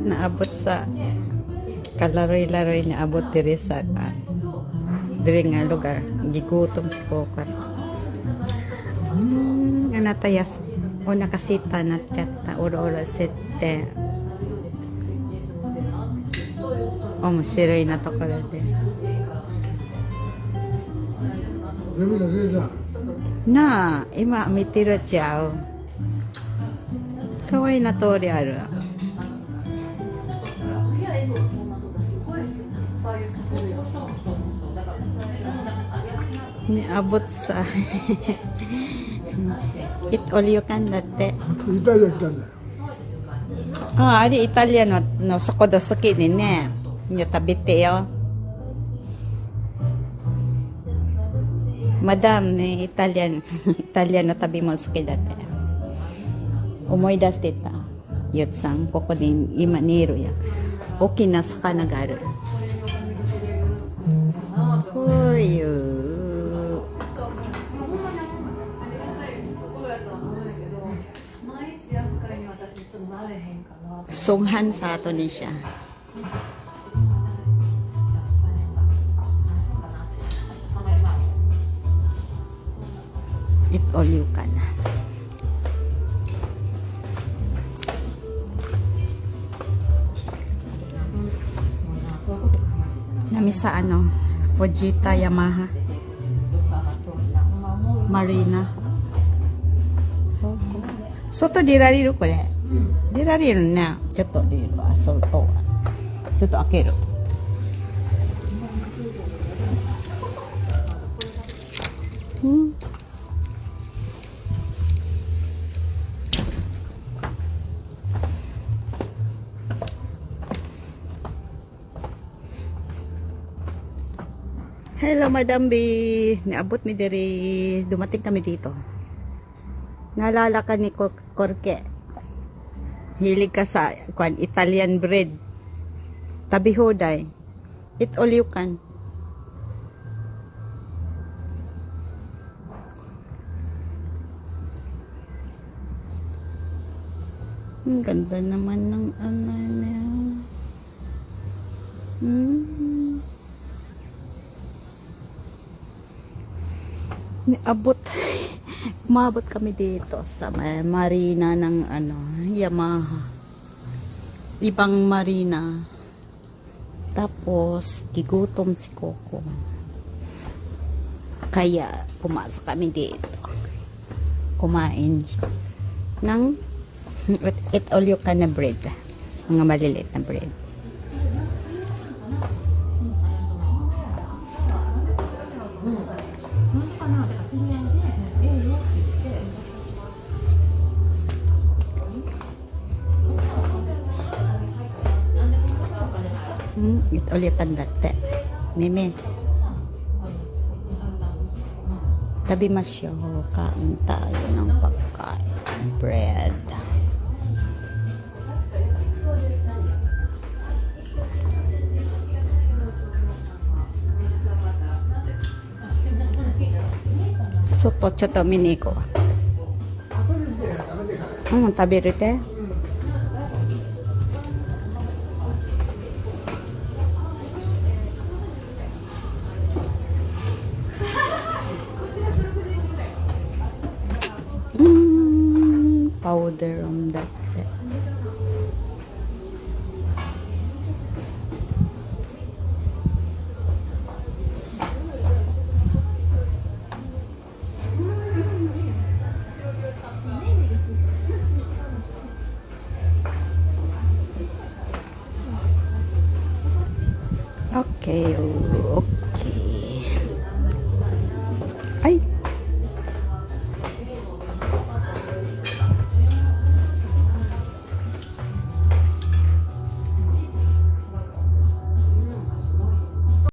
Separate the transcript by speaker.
Speaker 1: Naabot sa kalaroy-laroy na abot diri sa diri nga lugar. Gigutom si Kokot. Natayas o nakasita na chat ta uro-uro sete. O masiroy na to ko din. Na, ima mitiro chao. Kawai na to ri aru. Niabot sa it all you can dati.
Speaker 2: Italian.
Speaker 1: Ari Italiano no sakodasuki ni ne. Nyo tabite yo. Madam ni Italiano tabi mo suki dati. Umoy das dita. Yutsang koko din imaniro ya. Okay na sa kanagaru. Kuyo. Sunghan sa ato ni siya. It all you can. Namisa ano? Fujita Yamaha Marina. Soto dirariru kore. Dirariru na. Choto diriru. Soto. Soto akeru. Hello, Madam B. Naabot mi diri. Dumating kami dito. Naalala ka ni Korke. Hilig ka sa Italian bread. Tabi hoday. It all you can. Ang ganda naman ng ano niya. Umabot kami dito sa marina ng Yamaha. Ibang marina. Tapos gigutom si Coco. Kaya pumasok kami dito. Kumain ng it all you can na bread. Mga maliliit na bread. Ito ulit ang dati. Meme. Tabi masyo. Kain tayo ng pagkain. Bread. Soto choto miniko. Tabi rite. Powder on that.